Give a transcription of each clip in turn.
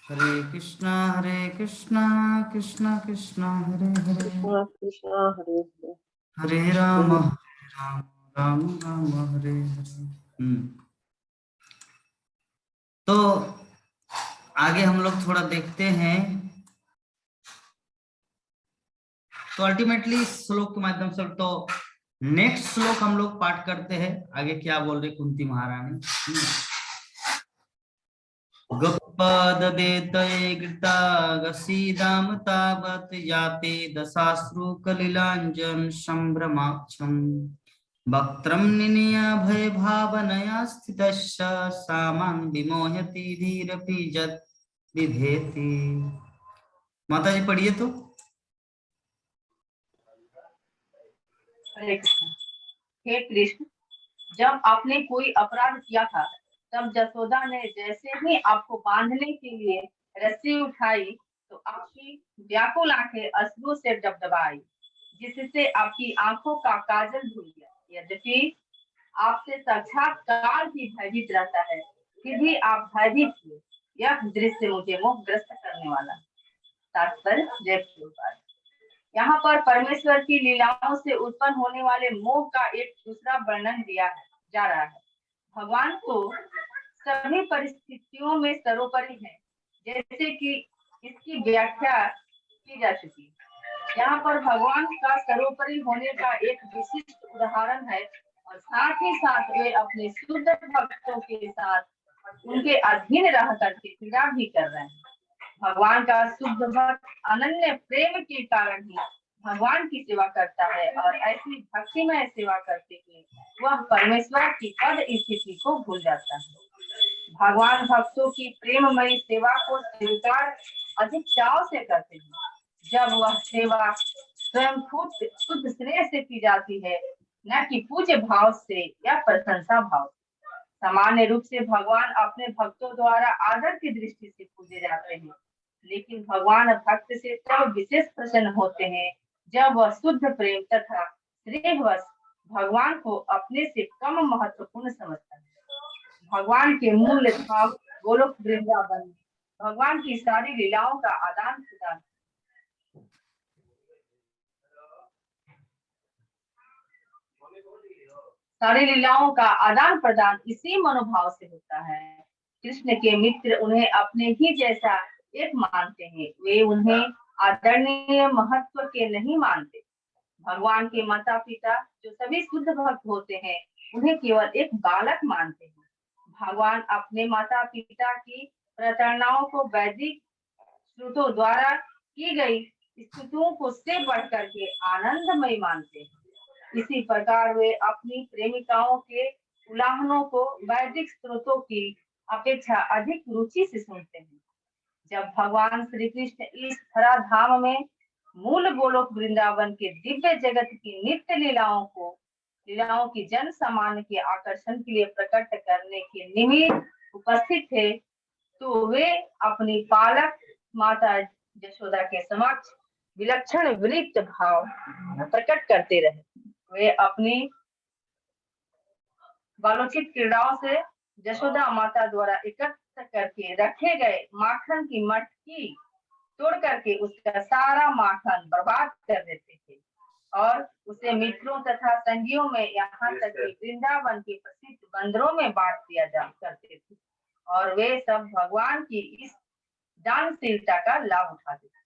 हरे कृष्णा कृष्णा कृष्णा हरे हरे, कृष्णा कृष्णा हरे हरे, हरे राम राम राम हरे हरे। तो आगे हम लोग थोड़ा देखते हैं। तो अल्टीमेटली श्लोक के माध्यम से तो नेक्स्ट श्लोक हम लोग पाठ करते हैं। आगे क्या बोल रहे कुंती महारानी। गपददेतये घृता गसीदाम तावत् याते दशाश्रु कलिलाञ्जन संभ्रमाक्षम् वक्त्रं निनीय भय भावनया स्थितस्य सामां विमोहति धीरपि जत् बिभेति। माता जी पढ़िए तो। हरे कृष्ण। हे कृष्ण, जब आपने कोई अपराध किया था तब जसोदा ने जैसे ही आपको बांधने के लिए रस्सी उठाई तो आपकी व्याकुल आंखें अश्रु से डबडबाई, जिससे आपकी आंखों का काजल धुल गया। यद्यपि आपसे साक्षात्कार भी भयभीत रहता है, फिर भी आप भयभीत हुए। यह दृश्य मुझे मोहग्रस्त करने वाला। तात्पर्य जय प्रभुपाद। यहाँ पर परमेश्वर की लीलाओं से उत्पन्न होने वाले मोह का एक दूसरा वर्णन दिया जा रहा है। भगवान तो सभी परिस्थितियों में सर्वोपरि है, जैसे कि इसकी व्याख्या की जा चुकी है। यहाँ पर भगवान का सर्वोपरि होने का एक विशिष्ट उदाहरण है और साथ ही साथ वे अपने शुद्ध भक्तों के साथ उनके अधीन रह करके क्रिया भी कर रहे हैं। भगवान का शुद्ध भक्त अनन्य प्रेम के कारण ही भगवान की सेवा करता है और ऐसी भक्तिमय सेवा करते हुए वह परमेश्वर की पद स्थिति को भूल जाता है। भगवान भक्तों की प्रेममयी सेवा को स्वीकार अधिक चाव से करते हैं। जब वह सेवा स्वयं शुद्ध श्रेय से की जाती है, न कि पूज्य भाव से या प्रशंसा भाव से। सामान्य रूप से भगवान अपने भक्तों द्वारा आदर की दृष्टि से पूजे जाते हैं, लेकिन भगवान भक्त से तब विशेष प्रसन्न होते हैं जब वह शुद्ध प्रेम तथा श्रेयवश भगवान को अपने से कम महत्वपूर्ण समझता है। भगवान के मूल धाम गोलोक वृंदावन में भगवान की सारी लीलाओं का आदान प्रदान इसी मनोभाव से होता है। कृष्ण के मित्र उन्हें अपने ही जैसा एक मानते हैं, वे उन्हें आदरणीय महत्व के नहीं मानते। भगवान के माता पिता जो सभी शुद्ध भक्त होते हैं, उन्हें केवल एक बालक मानते हैं। भगवान अपने माता पिता की प्रताड़नाओं को वैदिक श्रुतों द्वारा की गई स्तुतियों को से बढ़कर के आनंदमय मानते हैं। इसी प्रकार वे अपनी प्रेमिकाओं के उल्लांघनों को वैदिक स्रोतों की अपेक्षा अधिक रुचि से सुनते हैं। जब भगवान श्री कृष्ण इस धराधाम में मूल गोलोक वृंदावन के दिव्य जगत की नित्य लीलाओं की जन सामान्य के आकर्षण के लिए प्रकट करने के निमित्त उपस्थित थे, तो वे अपनी पालक माता यशोदा के समक्ष विलक्षण विलिप्त भाव प्रकट करते रहे। वे अपनी बालोचित क्रीड़ाओं से यशोदा माता द्वारा एकत्र करके रखे गए माखन की मटकी तोड़ करके उसका सारा माखन बर्बाद कर देते थे और उसे मित्रों तथा संगियों में, यहाँ तक कि वृंदावन के प्रसिद्ध बंदरों में बांट दिया जा करते थे और वे सब भगवान की इस दानशीलता का लाभ उठाते थे।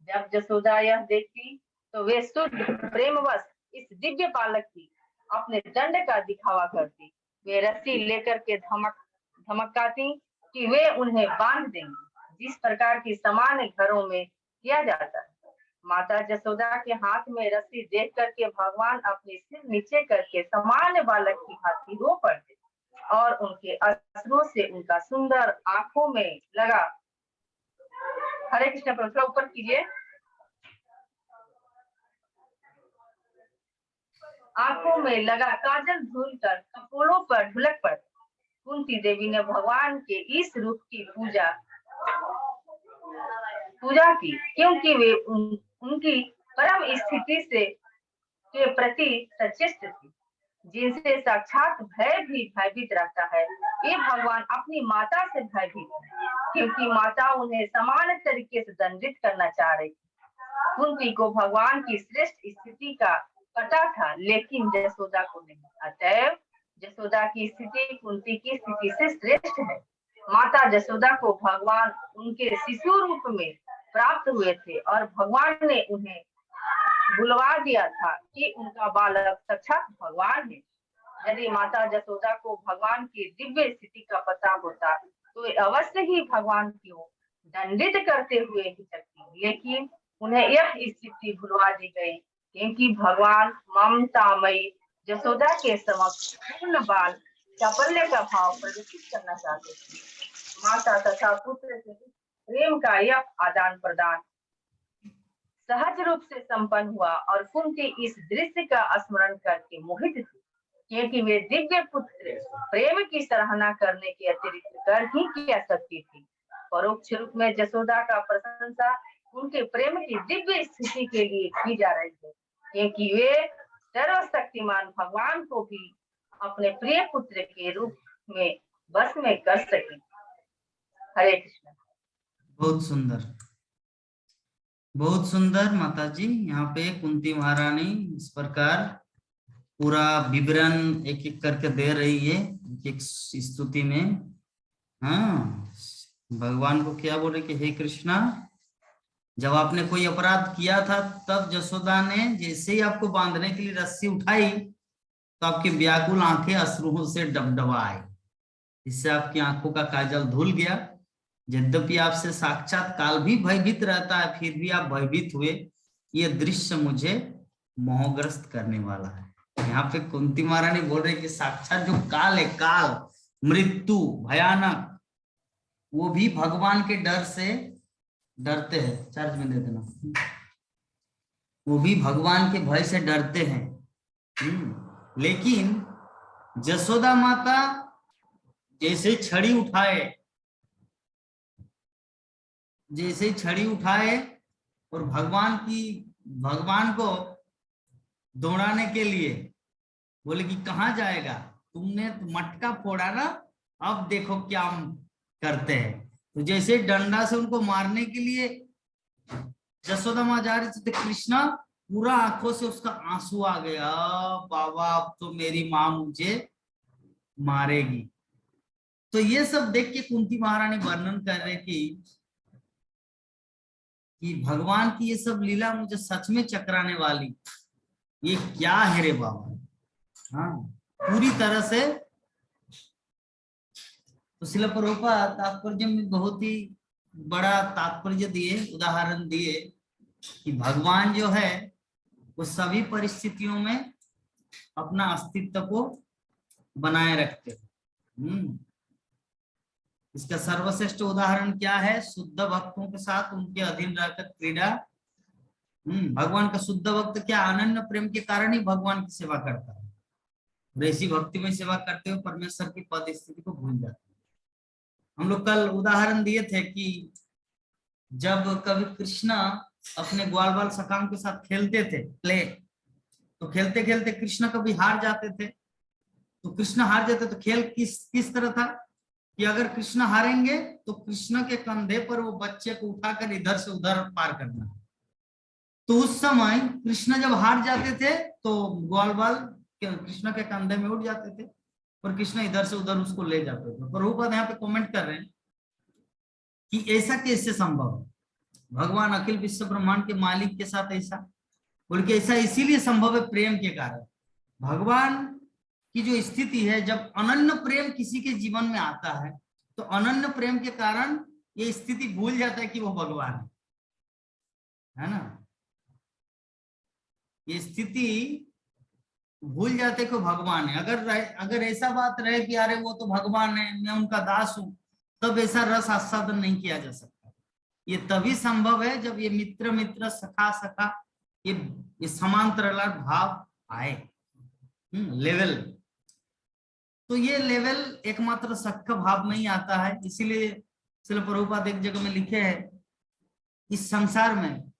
जब यशोदा यह देखती तो वे शुद्ध प्रेमवश इस दिव्य बालक की अपने दंड का दिखावा करती। वे रस्सी लेकर के धमकाती कि वे उन्हें बांध देंगे, जिस प्रकार की सामान्य घरों में किया जाता है। माता यशोदा के हाथ में रस्सी देख करके भगवान अपने सिर नीचे करके सामान्य बालक की भांति रो पड़ते और उनके अश्रुओं से उनका सुंदर आंखों में लगा, हरे कृष्ण प्रभु ऊपर कीजिए, आंखों में लगा काजल धुल कर कपोलों पर ढुलक पड़ती। कुंती देवी ने भगवान के इस रूप की पूजा की, क्योंकि वे उनकी परम स्थिति से के प्रति सचेष्ट थी, जिनसे साक्षात भय भी भयभीत रहता है। ये भगवान अपनी माता से भयभीत है, क्योंकि माता उन्हें समान तरीके से दंडित करना चाह रही थी। कुंती को भगवान की श्रेष्ठ स्थिति का पता था, लेकिन जसोदा को नहीं। अतएव जसोदा की स्थिति कुंती की स्थिति से श्रेष्ठ है। माता जसोदा को भगवान उनके शिशु रूप में प्राप्त हुए थे और भगवान ने उन्हें बुलवा दिया था कि उनका बालक साक्षात भगवान है। यदि माता जसोदा को भगवान की दिव्य स्थिति का पता होता तो अवश्य ही भगवान को दंडित करते हुए ही चलती, लेकिन उन्हें यह स्थिति भुलवा दी गई क्योंकि भगवान ममतामयी जसोदा के समक्ष पूर्ण बाल चापल्य का भाव प्रदर्शित करना चाहते थे। माता तथा पुत्र के प्रेम का यह आदान प्रदान सहज रूप से संपन्न हुआ और कुंती इस दृश्य का स्मरण करके मोहित थी, क्योंकि वे दिव्य पुत्र प्रेम की सराहना करने के अतिरिक्त कर ही क्या सकती थी। परोक्ष रूप में जसोदा का प्रशंसा उनके प्रेम की दिव्य स्थिति के लिए की जा रही है, क्योंकि वे सर्वशक्तिमान भगवान को भी अपने प्रिय पुत्र के रूप में बस में कर सके। हरे कृष्ण। बहुत सुंदर, बहुत सुंदर माता जी। यहाँ पे कुंती महारानी इस प्रकार पूरा विवरण एक एक करके दे रही है, एक एक स्तुति में। हाँ, भगवान को क्या बोले कि हे कृष्णा, जब आपने कोई अपराध किया था तब जसोदा ने जैसे ही आपको बांधने के लिए रस्सी उठाई तो आपकी व्याकुल आंखें अश्रुओं से डबडबाई, इससे आपकी आंखों का काजल धुल गया। यद्यपि आपसे साक्षात काल भी भयभीत रहता है, फिर भी आप भयभीत हुए। ये दृश्य मुझे मोहग्रस्त करने वाला है। यहाँ पे कुंती महारानी बोल रहे कि साक्षात जो काल है, काल मृत्यु भयानक, वो भी भगवान के डर से डरते हैं। चार्ज में दे देना। वो भी भगवान के भय से डरते हैं। लेकिन जसोदा माता जैसे छड़ी उठाए और भगवान को दौड़ाने के लिए बोले कि कहाँ जाएगा, तुमने तो मटका फोड़ा ना, अब देखो क्या हम करते हैं। तो जैसे डंडा से उनको मारने के लिए जसोदा माँ जा रही थी, कृष्णा पूरा आंखों से उसका आंसू आ गया, बाबा अब तो मेरी माँ मुझे मारेगी। तो ये सब देख के कुंती महारानी वर्णन कर रहे कि भगवान की ये सब लीला मुझे सच में चकराने वाली, ये क्या है रे बाबा। हाँ, पूरी तरह से। तो श्रील प्रभुपाद तात्पर्य में बहुत ही बड़ा तात्पर्य दिए, उदाहरण दिए कि भगवान जो है वो सभी परिस्थितियों में अपना अस्तित्व को बनाए रखते हैं। इसका सर्वश्रेष्ठ उदाहरण क्या है? शुद्ध भक्तों के साथ उनके अधीन रहकर क्रीड़ा। भगवान का शुद्ध भक्त क्या अनन्य प्रेम के कारण ही भगवान की सेवा करता है, और ऐसी भक्ति में सेवा करते हुए परमेश्वर की पद स्थिति को भूल जाते हैं। हम लोग कल उदाहरण दिए थे कि जब कभी कृष्णा अपने ग्वाल बाल सखाओं के साथ खेलते थे प्ले, तो खेलते खेलते कृष्णा कभी हार जाते थे। तो कृष्णा हार जाते तो खेल किस तरह था कि अगर कृष्णा हारेंगे तो कृष्णा के कंधे पर वो बच्चे को उठाकर इधर से उधर पार करना। तो उस समय कृष्णा जब हार जाते थे तो ग्वाल बाल कृष्णा के कंधे में उठ जाते थे और कृष्णा इधर से उधर उसको ले जाते थे। प्रभुपाद यहाँ पे कमेंट कर रहे हैं कि ऐसा कैसे संभव है, भगवान अखिल विश्व ब्रह्मांड के मालिक के साथ ऐसा, बल्कि ऐसा इसीलिए संभव है प्रेम के कारण। भगवान की जो स्थिति है, जब अनन्य प्रेम किसी के जीवन में आता है तो अनन्य प्रेम के कारण ये स्थिति भूल जाता है कि वो भगवान है ना। ये स्थिति भूल जाते कि भगवान है। अगर ऐसा बात रहे कि अरे वो तो भगवान है, मैं उनका दास हूं, तब ऐसा रस आस्वादन नहीं किया जा सकता। ये तभी संभव है जब ये मित्र मित्र सखा सखा ये समांतर भाव आए लेवल। तो ये लेवल एकमात्र सख्य भाव में ही आता है। इसीलिए श्रील प्रभुपाद एक जगह में लिखे हैं, इस संसार में,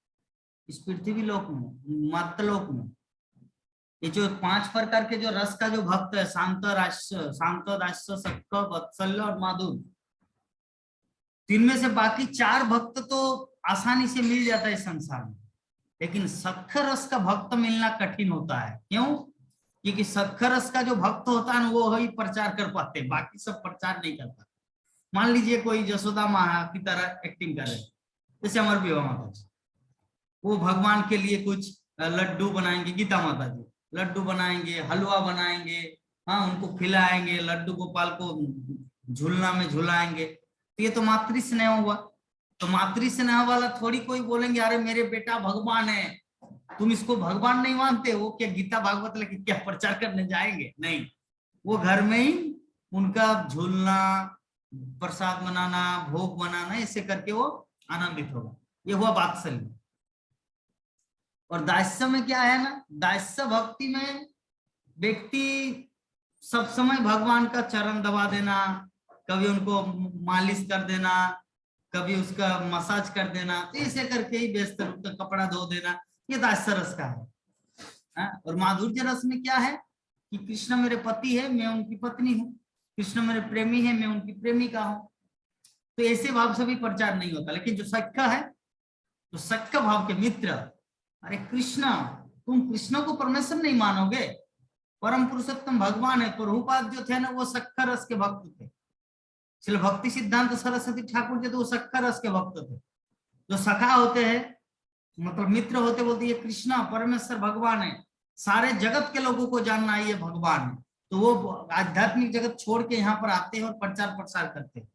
इस पृथ्वी लोक में, मर्त्यलोक में ये जो 5 प्रकार के जो रस का जो भक्त है, शांत दास्य सख्य वत्सल्य और माधुर, तीन में से बाकी 4 भक्त तो आसानी से मिल जाता है इस संसार में, लेकिन सख्य रस का भक्त मिलना कठिन होता है। क्यों? क्योंकि सख्य रस का जो भक्त होता है वो ही प्रचार कर पाते, बाकी सब प्रचार नहीं करता। मान लीजिए कोई जसोदा माँ की तरह एक्टिंग कर रहे हैं, जैसे अमर विवाह माता जी, वो भगवान के लिए कुछ लड्डू बनाएंगे, गीता माता जी लड्डू बनाएंगे, हलवा बनाएंगे, हाँ उनको खिलाएंगे, लड्डू गोपाल को झूलना में झुलाएंगे, तो ये तो मातृ स्नेह हुआ। तो मातृ स्नेह वाला थोड़ी कोई बोलेंगे अरे मेरे बेटा भगवान है, तुम इसको भगवान नहीं मानते, वो क्या गीता भागवत लेके क्या प्रचार करने जाएंगे? नहीं, वो घर में ही उनका झूलना, प्रसाद बनाना, भोग बनाना, ऐसे करके वो आनंदित होगा। ये हुआ वात्सल्य। और दास्य में क्या है ना, दास्य भक्ति में व्यक्ति सब समय भगवान का चरण दबा देना, कभी उनको मालिश कर देना, कभी उसका मसाज कर देना, तो ऐसे करके ही व्यस्त रूप का कपड़ा धो देना, ये दास्य रस का है। और माधुर्य रस में क्या है कि कृष्ण मेरे पति है, मैं उनकी पत्नी हूँ, कृष्ण मेरे प्रेमी है, मैं उनकी प्रेमिका हूँ। तो ऐसे भाव से भी प्रचार नहीं होता। लेकिन जो सख्य है, तो सख्य भाव के मित्र, अरे कृष्ण, तुम कृष्ण को परमेश्वर नहीं मानोगे, परम पुरुषोत्तम भगवान है। प्रभुपाद जो थे ना, वो सख्य रस के भक्त थे। श्रील भक्ति सिद्धांत सरस्वती ठाकुर जी तो वो सख्य रस के भक्त थे। जो सखा होते हैं, मतलब मित्र होते, बोलते ये कृष्ण परमेश्वर भगवान है, सारे जगत के लोगों को जानना है ये भगवान है, तो वो आध्यात्मिक जगत छोड़ के यहाँ पर आते हैं और प्रचार प्रसार करते हैं।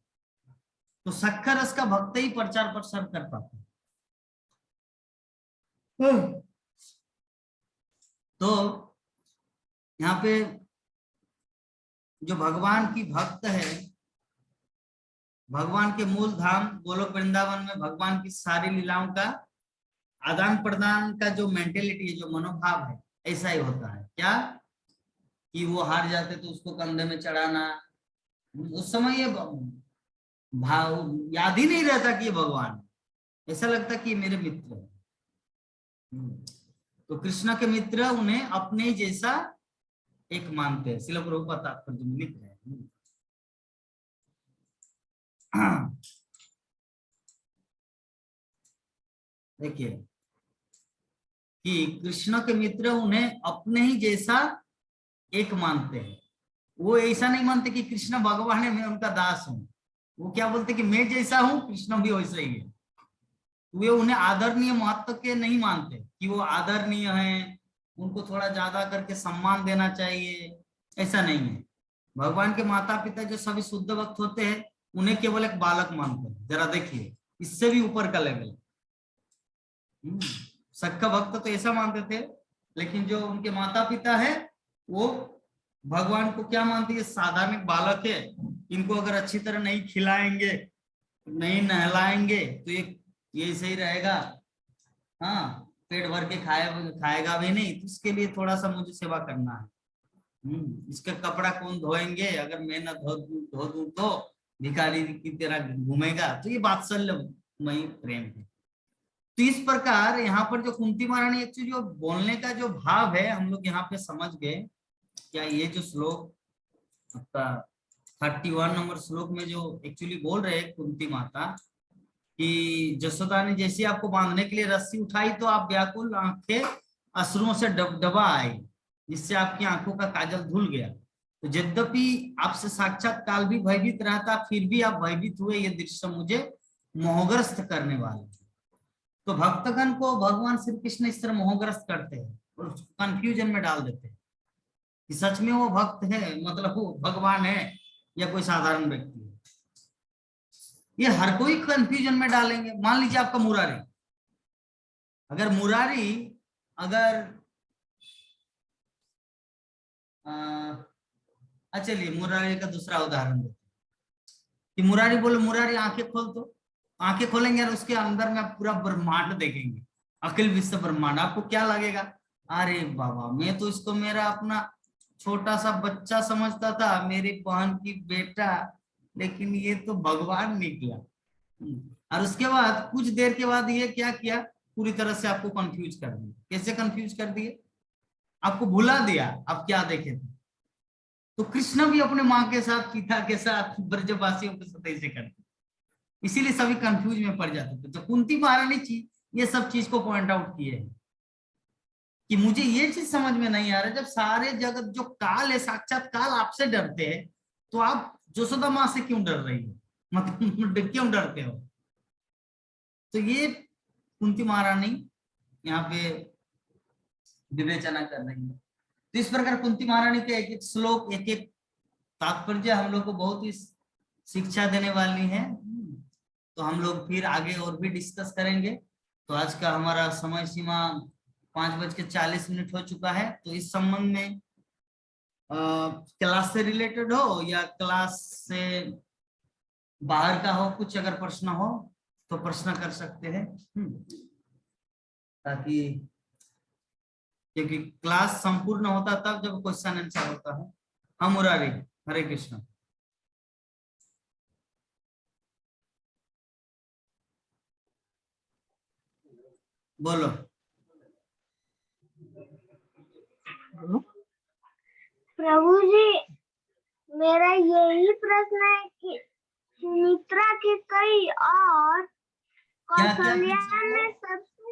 तो सख्य रस का भक्त ही प्रचार प्रसार कर पाते हैं। तो यहाँ पे जो भगवान की भक्त है, भगवान के मूल धाम गोलोक वृंदावन में भगवान की सारी लीलाओं का आदान प्रदान का जो मेंटेलिटी है, जो मनोभाव है, ऐसा ही होता है। क्या कि वो हार जाते तो उसको कंधे में चढ़ाना, उस समय ये भाव याद ही नहीं रहता कि ये भगवान, ऐसा लगता कि ये मेरे मित्र है। तो कृष्ण के मित्र उन्हें अपने जैसा एक मानते हैं। श्रील प्रभुपाद तात्पर्य में लिख रहे हैं। देखिए कि कृष्ण के मित्र उन्हें अपने ही जैसा एक मानते हैं। वो ऐसा नहीं मानते कि कृष्ण भगवान है, मैं उनका दास हूं। वो क्या बोलते कि मैं जैसा हूं कृष्ण भी वैसा ही है। वे उन्हें आदरणीय महत्व के नहीं मानते कि वो आदरणीय हैं, उनको थोड़ा ज्यादा करके सम्मान देना चाहिए, ऐसा नहीं है। भगवान के माता पिता जो सभी शुद्ध भक्त होते हैं, उन्हें केवल एक बालक मानते हैं। जरा देखिए, इससे भी ऊपर का लेवल। सख्य भक्त तो ऐसा मानते थे, लेकिन जो उनके माता पिता है वो भगवान को क्या मानते हैं? साधारण बालक है, इनको अगर अच्छी तरह नहीं खिलाएंगे, नहीं नहलाएंगे तो ये सही रहेगा, हाँ पेट भर के खाएगा भी नहीं, तो इसके लिए थोड़ा सा मुझे सेवा करना है। इसका कपड़ा कौन धोएंगे, अगर मैं न धो दूं तो भिखारी की तरह घूमेगा। तो ये वात्सल्यमयी प्रेम है। तो इस प्रकार यहाँ पर जो कुंती महारानी एक्चुअली जो बोलने का जो भाव है, हम लोग यहाँ पे समझ गए। क्या ये जो श्लोक आपका 31 नंबर श्लोक में जो एक्चुअली बोल रहे हैं कुंती माता कि जसोदा ने जैसे आपको बांधने के लिए रस्सी उठाई तो आप व्याकुल आंखें अश्रुओं से डबडबा आई, जिससे आपकी आंखों का काजल धुल गया। तो यद्यपि आपसे साक्षात काल भी भयभीत रहता, फिर भी आप भयभीत हुए, ये दृश्य मुझे मोहग्रस्त करने वाले। तो भक्तगण को भगवान श्री कृष्ण इस तरह मोहग्रस्त करते हैं और कंफ्यूजन में डाल देते हैं कि सच में वो भक्त है, मतलब वो भगवान है या कोई साधारण व्यक्ति है। ये हर कोई कंफ्यूजन में डालेंगे। मान लीजिए आपका मुरारी, अगर मुरारी चलिए मुरारी का दूसरा उदाहरण देते कि मुरारी बोले मुरारी आंखें खोल, तो आंखें खोलेंगे और उसके अंदर में आप पूरा ब्रह्मांड देखेंगे, अखिल विश्व ब्रह्मांड। आपको क्या लगेगा? अरे बाबा, मैं तो इसको मेरा अपना छोटा सा बच्चा समझता था, मेरी बहन की बेटा, लेकिन ये तो भगवान निकला। और उसके बाद कुछ देर के बाद ये क्या किया, पूरी तरह से आपको कंफ्यूज कर दिया। कैसे कंफ्यूज कर दिए? आपको भुला दिया, आप क्या देखे थे। तो कृष्ण भी अपने माँ के साथ, पिता के साथ, ब्रजवासियों के साथ ऐसे करते, इसीलिए सभी कंफ्यूज में पड़ जाते थे। तो कुंती महारानी जी ये सब चीज को पॉइंट आउट किए हैं कि मुझे ये चीज समझ में नहीं आ रहा, जब सारे जगत जो काल है, साक्षात काल आपसे डरते हैं, तो आप यशोदा माँ से क्यों डर रही हो, मतलब क्यों डरते हो। तो ये कुंती महारानी यहाँ पे विवेचना कर रही है। तो इस प्रकार कुंती महारानी के एक एक श्लोक, एक एक तात्पर्य हम लोग को बहुत ही शिक्षा देने वाली है। तो हम लोग फिर आगे और भी डिस्कस करेंगे। तो आज का हमारा समय सीमा 5:40 हो चुका है। तो इस संबंध में क्लास से रिलेटेड हो या क्लास से बाहर का हो, कुछ अगर प्रश्न हो तो प्रश्न कर सकते हैं, ताकि, क्योंकि क्लास संपूर्ण होता तब जब क्वेश्चन आंसर होता है। हाँ मुरारी, हरे कृष्ण। बोलो। प्रभु जी, मेरा यही प्रश्न है कि सुमित्रा के कई और कौशल्या में सबसे,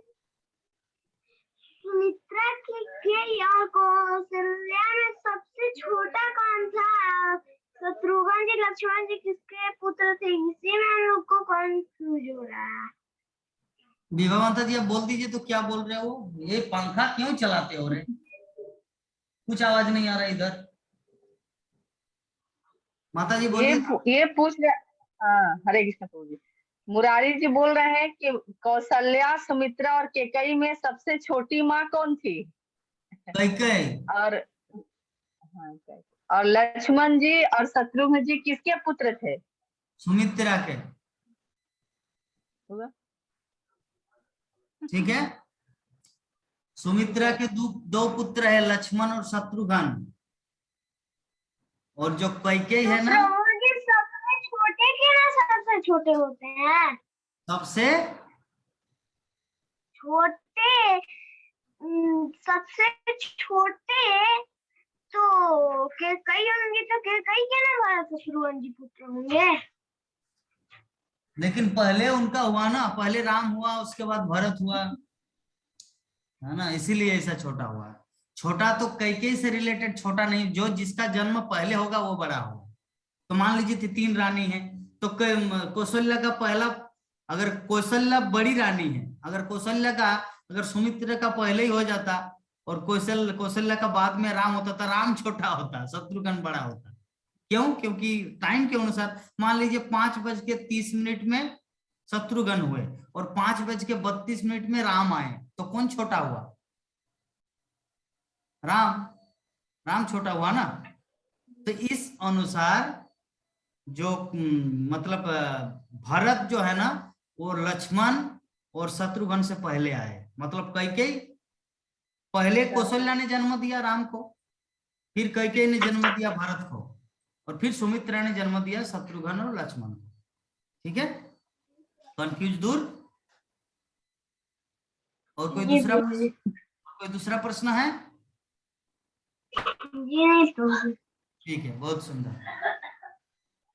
सुमित्रा के कई और कौशल्या में सबसे छोटा कौन था? शत्रुघ्न जी, लक्ष्मण जी किसके पुत्र थे? इसी में हम लोग को कंफ्यूज हो रहा है। विभा माता जी आप बोल दीजिए तो क्या बोल रहे हो, ये पंखा क्यों चलाते हो रे, कुछ आवाज नहीं आ रहा इधर। माता जी बोलिए। ये पूछ रहे, हाँ हरे कृष्ण प्रभु जी। मुरारी जी बोल रहे हैं कि कौशल्या, सुमित्रा और कैकेयी में सबसे छोटी माँ कौन थी? कैकेयी। और हाँ, और लक्ष्मण जी और शत्रुघ्न जी किसके पुत्र थे? सुमित्रा के। ठीक है, सुमित्रा के दो पुत्र है, लक्ष्मण और शत्रुघ्न। और जो कैकेयी है ना, सबसे छोटे के ना सबसे छोटे होते हैं, सबसे छोटे, सबसे छोटे तो कैकेयी होंगे, तो कैकेयी के ना भारत शत्रुघ्न जी पुत्र होंगे। लेकिन पहले उनका हुआ ना, पहले राम हुआ, उसके बाद भरत हुआ, है ना, इसीलिए ऐसा छोटा हुआ। छोटा तो कैकेयी से रिलेटेड छोटा नहीं, जो जिसका जन्म पहले होगा वो बड़ा होगा। तो मान लीजिए 3 रानी है, तो कौशल्या का पहला, अगर कौशल्या बड़ी रानी है, अगर कौशल्या का, अगर सुमित्रा का पहले ही हो जाता और कौशल्या का बाद में राम होता, तो राम छोटा होता, शत्रुघ्न बड़ा होता। क्यों? क्योंकि टाइम के अनुसार मान लीजिए 5:30 में शत्रुघ्न हुए और 5:32 में राम आए, तो कौन छोटा हुआ? राम छोटा हुआ ना। तो इस अनुसार जो मतलब भरत जो है ना, वो लक्ष्मण और शत्रुघ्न से पहले आए। मतलब कैकेयी पहले कौशल्या ने जन्म दिया राम को, फिर कैकेयी ने जन्म दिया भरत को, और फिर सुमित्रा ने जन्म दिया शत्रुघ्न और लक्ष्मण को। ठीक है, कंफ्यूज दूर। और कोई दूसरा प्रश्न है? जी नहीं। ठीक है, बहुत सुंदर।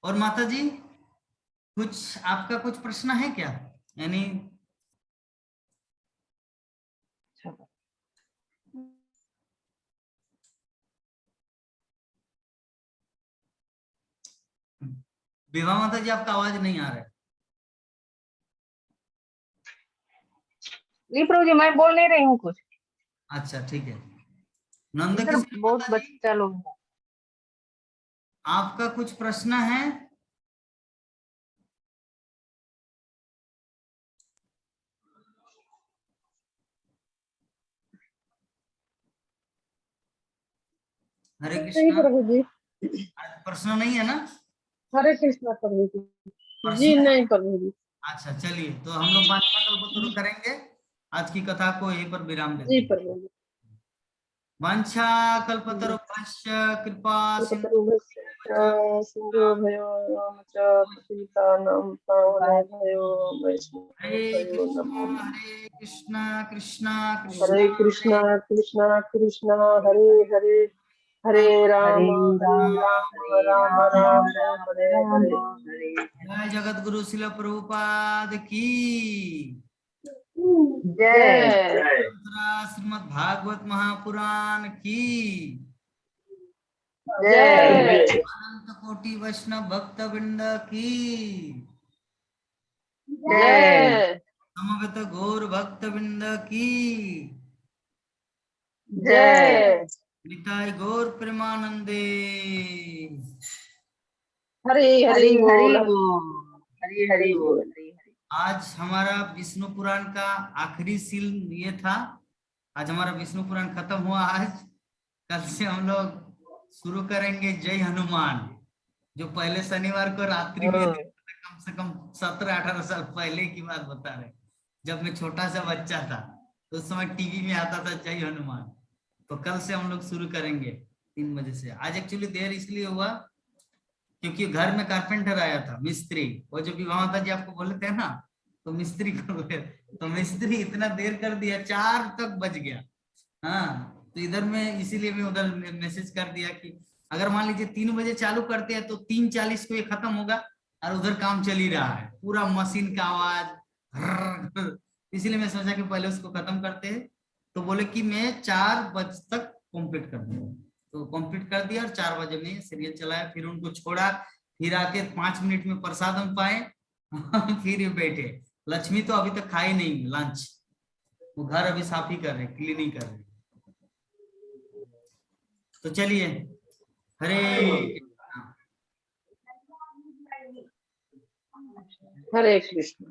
और माता जी कुछ आपका कुछ प्रश्न है क्या? यानी विभा माता जी आपका आवाज नहीं आ रहा है। नहीं प्रभु जी, मैं बोल नहीं रही हूँ कुछ। अच्छा ठीक है। नंद किशोर बहुत माता जी, बच्चा लोग हैं। आपका कुछ प्रश्न है? हरे कृष्णा। प्रभु जी, प्रश्न नहीं है ना? हरे कृष्णा प्रभु जी। प्रश्न जी है? नहीं प्रभु जी। अच्छा चलिए, तो हम लोग वांछा कल्पतरु करेंगे। आज की कथा को यहीं पर विराम देते जी हैं। प्रभु जी। वांछा कल्पतरुभ्यश्च कृपा सिंधु सिंधु भयो नम च पतितानां पावनेभ्यो हरे वैष्णवेभ्यो नमो नमः। कृष्णा कृष्णा हरे कृष्णा कृष्णा कृष्णा कृष्णा हरे हरे हरे राम राम राम हरे हरे। जय जगत गुरु शिल प्रभुपाद की जय श्रीमद् भागवत महापुराण की जय अनंत कोटि वैष्णव भक्त वृंद की जय समवेत गौर भक्त वृंद की जय निताय गौर प्रेमानंदे। हरे हरे बोल हरि हरि बोल, हरि हरि। आज हमारा विष्णु पुराण का आखिरी सील ये था। आज हमारा विष्णु पुराण खत्म हुआ। आज कल से हम लोग शुरू करेंगे जय हनुमान, जो पहले शनिवार को रात्रि में देखते थे, कम से कम 17-18 साल पहले की बात बता रहे। जब मैं छोटा सा बच्चा था तो उस समय टीवी में आता था जय हनुमान। तो कल से हम लोग शुरू करेंगे 3 बजे से। आज एक्चुअली देर इसलिए हुआ क्योंकि घर में कारपेंटर आया था, मिस्त्री। वो जो विवाह था जी आपको बोले थे ना, तो मिस्त्री को तो मिस्त्री इतना देर कर दिया, 4 तक बज गया। हाँ, तो इधर में इसीलिए मैं उधर मैसेज कर दिया कि अगर मान लीजिए 3 बजे चालू करते हैं तो 3:40 को ये खत्म होगा, और उधर काम चल ही रहा है, पूरा मशीन का आवाज। इसीलिए मैं सोचा कि पहले उसको खत्म करते हैं। तो बोले कि मैं 4 बजे तक कंप्लीट कर दूंगा, तो कंप्लीट कर दिया और 4 बजे में सीरियल चलाया। फिर उनको छोड़ा, फिर आके 5 मिनट में प्रसाद हम पाए। फिर ये बैठे। लक्ष्मी तो अभी तक खाई नहीं लंच, वो घर अभी साफ ही कर रहे, क्लीनिंग कर रहे। तो चलिए, हरे हरे कृष्ण।